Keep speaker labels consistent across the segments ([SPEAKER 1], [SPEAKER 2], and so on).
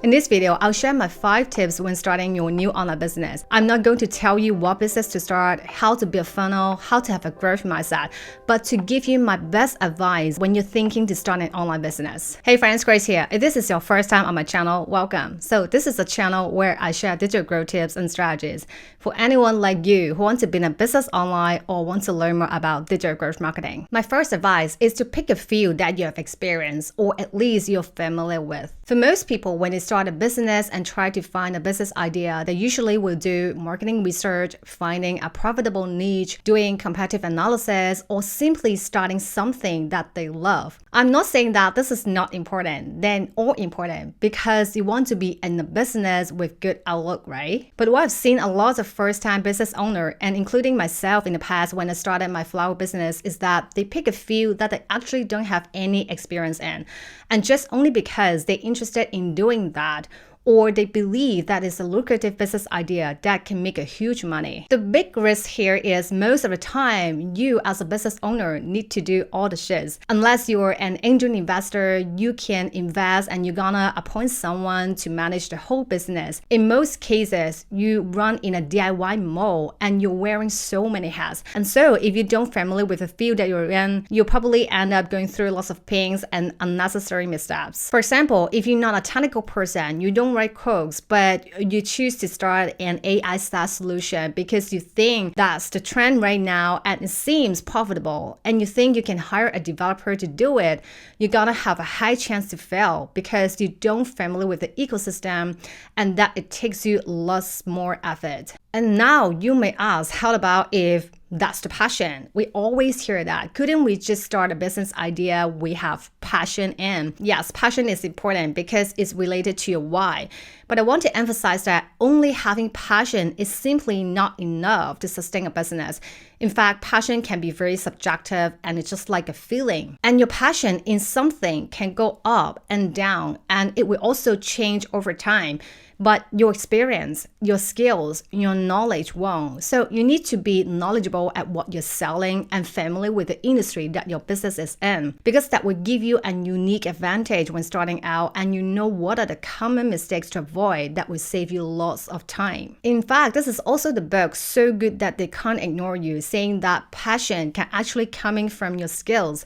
[SPEAKER 1] In this video, I'll share my 5 tips when starting your new online business. I'm not going to tell you what business to start, how to build a funnel, how to have a growth mindset, but to give you my best advice when you're thinking to start an online business. Hey friends, Grace here. If this is your first time on my channel, welcome. So this is a channel where I share digital growth tips and strategies for anyone like you who wants to build a business online or want to learn more about digital growth marketing. My first advice is to pick a field that you have experience or at least you're familiar with. For most people, when they start a business and try to find a business idea, they usually will do marketing research, finding a profitable niche, doing competitive analysis, or simply starting something that they love. I'm not saying that this is not important, then all important, because you want to be in a business with good outlook, right? But what I've seen a lot of first-time business owners, and including myself in the past when I started my flower business, is that they pick a field that they actually don't have any experience in, and just only because they're interested in doing that, or they believe that it's a lucrative business idea that can make a huge money. The big risk here is most of the time, you as a business owner need to do all the shits. Unless you're an angel investor, you can invest and you're gonna appoint someone to manage the whole business. In most cases, you run in a DIY mode and you're wearing so many hats. And so if you don't familiar with the field that you're in, you'll probably end up going through lots of pains and unnecessary missteps. For example, if you're not a technical person, you don't write codes, but you choose to start an AI SaaS solution because you think that's the trend right now and it seems profitable, and you think you can hire a developer to do it, you're gonna have a high chance to fail because you don't familiar with the ecosystem and that it takes you lots more effort. And now you may ask, how about if that's the passion? We always hear that. Couldn't we just start a business idea we have passion in? Yes, passion is important because it's related to your why. But I want to emphasize that only having passion is simply not enough to sustain a business. In fact, passion can be very subjective and it's just like a feeling. And your passion in something can go up and down, and it will also change over time. But your experience, your skills, your knowledge won't. So you need to be knowledgeable at what you're selling and familiar with the industry that your business is in, because that will give you a unique advantage when starting out, and you know what are the common mistakes to avoid that will save you lots of time. In fact, this is also the book So Good That They Can't Ignore You, saying that passion can actually coming from your skills.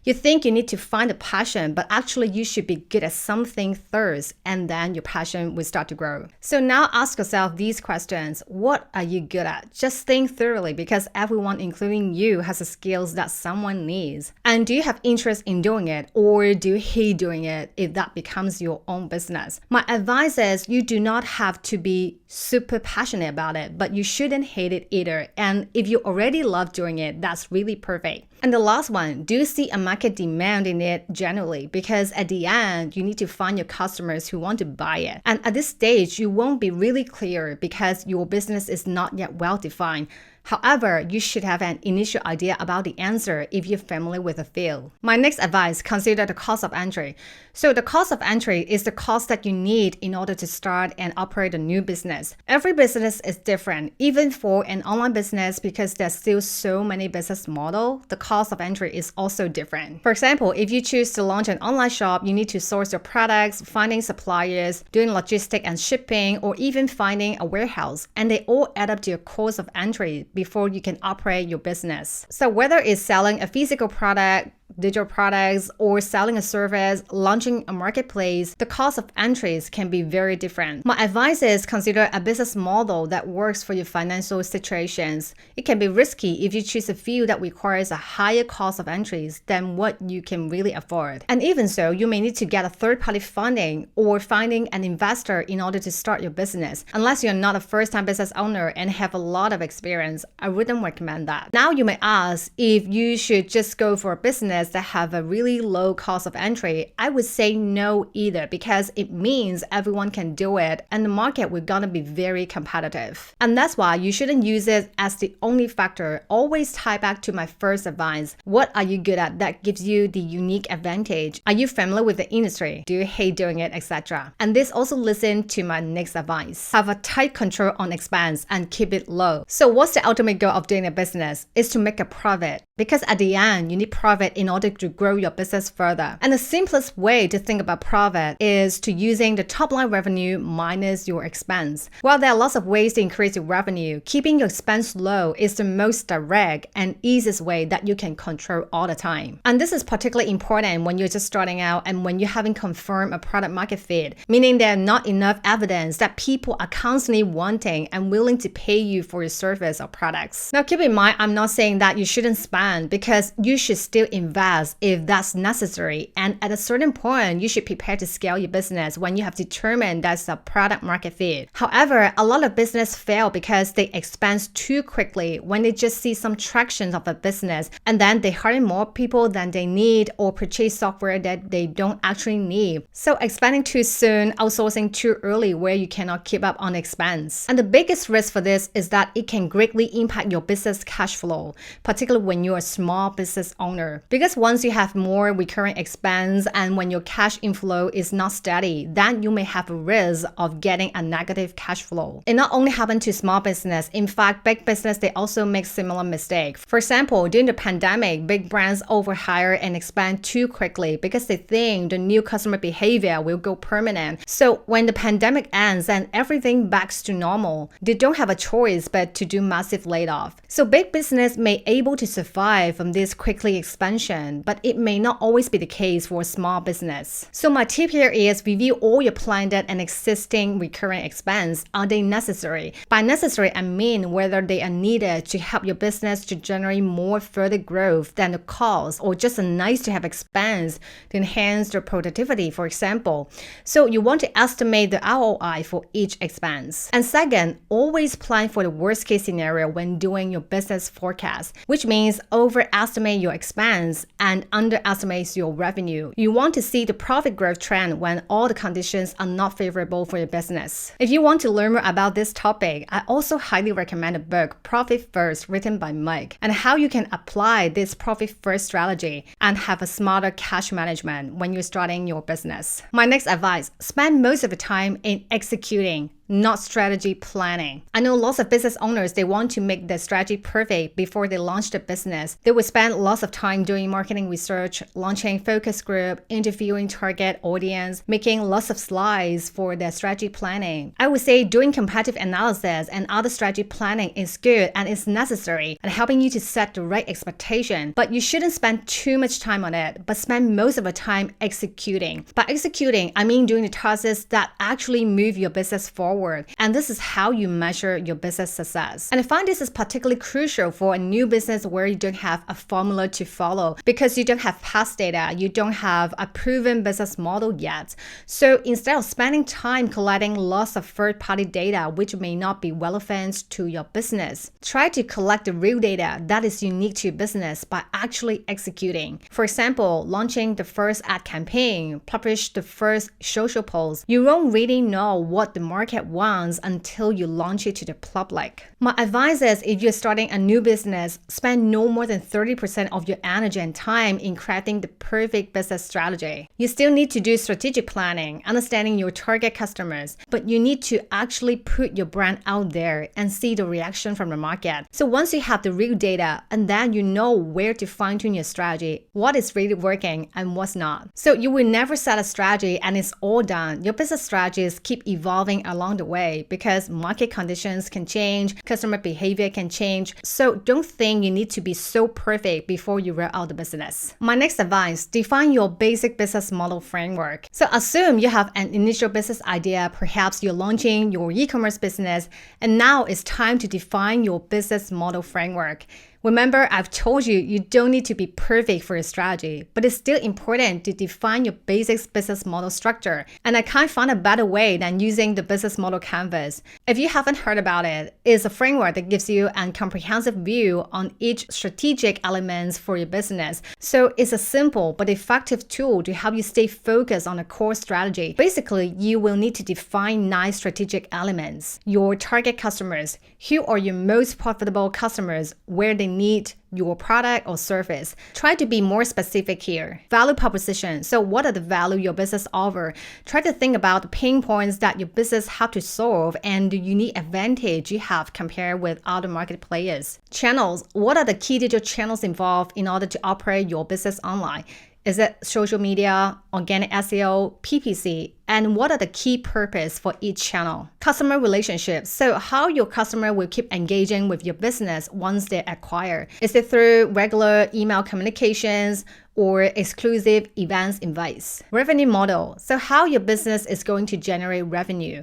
[SPEAKER 1] You think you need to find a passion, but actually you should be good at something first, and then your passion will start to grow. So now ask yourself these questions. What are you good at? Just think thoroughly, because everyone, including you, has the skills that someone needs. And do you have interest in doing it, or do you hate doing it if that becomes your own business? My advice is you do not have to be super passionate about it, but you shouldn't hate it either. And if you already love doing it, that's really perfect. And the last one, do you see a market demand in it generally? Because at the end, you need to find your customers who want to buy it. And at this stage, you won't be really clear because your business is not yet well defined. However, you should have an initial idea about the answer if you're familiar with the field. My next advice, consider the cost of entry. So the cost of entry is the cost that you need in order to start and operate a new business. Every business is different, even for an online business, because there's still so many business models, the cost of entry is also different. For example, if you choose to launch an online shop, you need to source your products, finding suppliers, doing logistics and shipping, or even finding a warehouse, and they all add up to your cost of entry before you can operate your business. So whether it's selling a physical product, digital products, or selling a service, launching a marketplace, the cost of entries can be very different. My advice is consider a business model that works for your financial situations. It can be risky if you choose a field that requires a higher cost of entries than what you can really afford. And even so, you may need to get a third-party funding or finding an investor in order to start your business. Unless you're not a first-time business owner and have a lot of experience, I wouldn't recommend that. Now you may ask if you should just go for a business that have a really low cost of entry. I would say no either, because it means everyone can do it and the market will gonna be very competitive. And that's why you shouldn't use it as the only factor. Always tie back to my first advice. What are you good at that gives you the unique advantage? Are you familiar with the industry? Do you hate doing it, etc.? And this also listen to my next advice. Have a tight control on expense and keep it low. So what's the ultimate goal of doing a business? Is to make a profit. Because at the end, you need profit in order order to grow your business further. And the simplest way to think about profit is to using the top line revenue minus your expense. While there are lots of ways to increase your revenue, keeping your expense low is the most direct and easiest way that you can control all the time. And this is particularly important when you're just starting out and when you haven't confirmed a product market fit, meaning there are not enough evidence that people are constantly wanting and willing to pay you for your service or products. Now keep in mind, I'm not saying that you shouldn't spend, because you should still invest if that's necessary, and at a certain point you should prepare to scale your business when you have determined that's a product market fit. However, a lot of business fail because they expand too quickly when they just see some traction of a business, and then they hire more people than they need or purchase software that they don't actually need. So expanding too soon, outsourcing too early where you cannot keep up on expense. And the biggest risk for this is that it can greatly impact your business cash flow, particularly when you're a small business owner. Because once you have more recurring expense and when your cash inflow is not steady, then you may have a risk of getting a negative cash flow. It not only happens to small business, in fact, big business, they also make similar mistakes. For example, during the pandemic, big brands overhire and expand too quickly because they think the new customer behavior will go permanent. So when the pandemic ends and everything backs to normal, they don't have a choice but to do massive layoff. So big business may able to survive from this quickly expansion, but it may not always be the case for a small business. So my tip here is review all your planned and existing recurring expense. Are they necessary? By necessary, I mean whether they are needed to help your business to generate more further growth than the cost, or just a nice to have expense to enhance their productivity, for example. So you want to estimate the ROI for each expense. And second, always plan for the worst case scenario when doing your business forecast, which means overestimate your expense and underestimate your revenue. You want to see the profit growth trend when all the conditions are not favorable for your business. If you want to learn more about this topic, I also highly recommend the book Profit First, written by Mike, and how you can apply this profit first strategy and have a smarter cash management when you're starting your business. My next advice, spend most of the time in executing, not strategy planning. I know lots of business owners, they want to make their strategy perfect before they launch the business. They will spend lots of time doing marketing research, launching focus group, interviewing target audience, making lots of slides for their strategy planning. I would say doing competitive analysis and other strategy planning is good and is necessary and helping you to set the right expectation, but you shouldn't spend too much time on it, but spend most of the time executing. By executing, I mean doing the tasks that actually move your business forward. And this is how you measure your business success. And I find this is particularly crucial for a new business where you don't have a formula to follow, because you don't have past data, you don't have a proven business model yet. So instead of spending time collecting lots of third-party data which may not be relevant to your business, try to collect the real data that is unique to your business by actually executing. For example, launching the first ad campaign, publish the first social post. You won't really know what the market wants until you launch it to the public. My advice is, if you're starting a new business, spend no more than 30% of your energy and time in crafting the perfect business strategy. You still need to do strategic planning, understanding your target customers, but you need to actually put your brand out there and see the reaction from the market. So once you have the real data, and then you know where to fine-tune your strategy, what is really working and what's not. So you will never set a strategy and it's all done. Your business strategies keep evolving along the way because market conditions can change, customer behavior can change. So don't think you need to be so perfect before you roll out the business. My next advice, define your basic business model framework. So assume you have an initial business idea, perhaps you're launching your e-commerce business, and now it's time to define your business model framework. Remember, I've told you, you don't need to be perfect for your strategy, but it's still important to define your basic business model structure. And I can't find a better way than using the business model canvas. If you haven't heard about it, it's a framework that gives you a comprehensive view on each strategic elements for your business. So it's a simple but effective tool to help you stay focused on a core strategy. Basically, you will need to define 9 strategic elements. Your target customers, who are your most profitable customers, where they need your product or service. Try to be more specific here. Value proposition. So what are the value your business offer? Try to think about the pain points that your business have to solve and the unique advantage you have compared with other market players. Channels. What are the key digital channels involved in order to operate your business online? Is it social media, organic SEO, PPC? And what are the key purpose for each channel? Customer relationships. So how your customer will keep engaging with your business once they acquire. Is it through regular email communications or exclusive events invites? Revenue model. So how your business is going to generate revenue.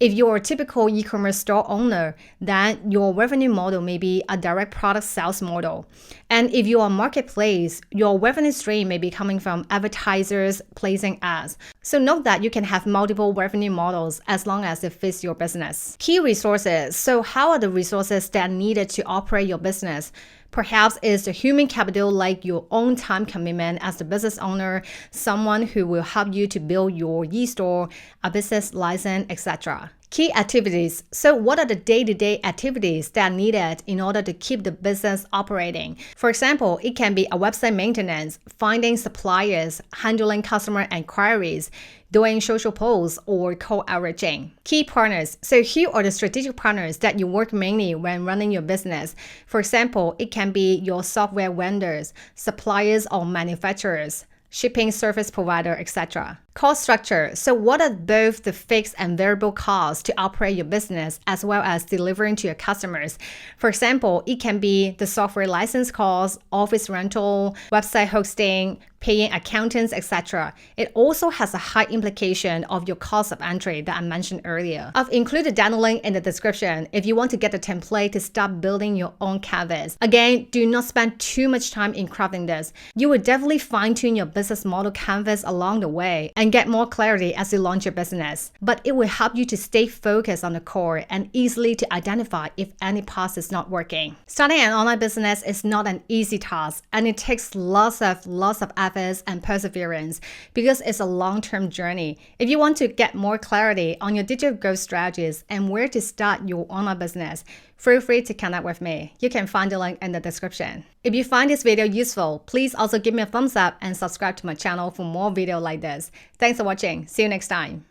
[SPEAKER 1] If you're a typical e-commerce store owner, then your revenue model may be a direct product sales model. And if you're a marketplace, your revenue stream may be coming from advertisers placing ads. So note that you can have multiple revenue models as long as it fits your business. Key resources. So how are the resources that are needed to operate your business? Perhaps it's the human capital like your own time commitment as the business owner, someone who will help you to build your e-store, a business license, etc. Key activities. So what are the day-to-day activities that are needed in order to keep the business operating? For example, it can be a website maintenance, finding suppliers, handling customer inquiries, doing social posts, or cold outreaching. Key partners. So here are the strategic partners that you work mainly when running your business. For example, it can be your software vendors, suppliers or manufacturers, shipping service provider, etc. Cost structure. So what are both the fixed and variable costs to operate your business as well as delivering to your customers? For example, it can be the software license costs, office rental, website hosting, paying accountants, etc. It also has a high implication of your cost of entry that I mentioned earlier. I've included that link in the description if you want to get the template to start building your own canvas. Again, do not spend too much time in crafting this. You will definitely fine-tune your business model canvas along the way and get more clarity as you launch your business. But it will help you to stay focused on the core and easily to identify if any part is not working. Starting an online business is not an easy task, and it takes lots of efforts and perseverance because it's a long-term journey. If you want to get more clarity on your digital growth strategies and where to start your online business, feel free to connect with me. You can find the link in the description. If you find this video useful, please also give me a thumbs up and subscribe to my channel for more videos like this. Thanks for watching. See you next time.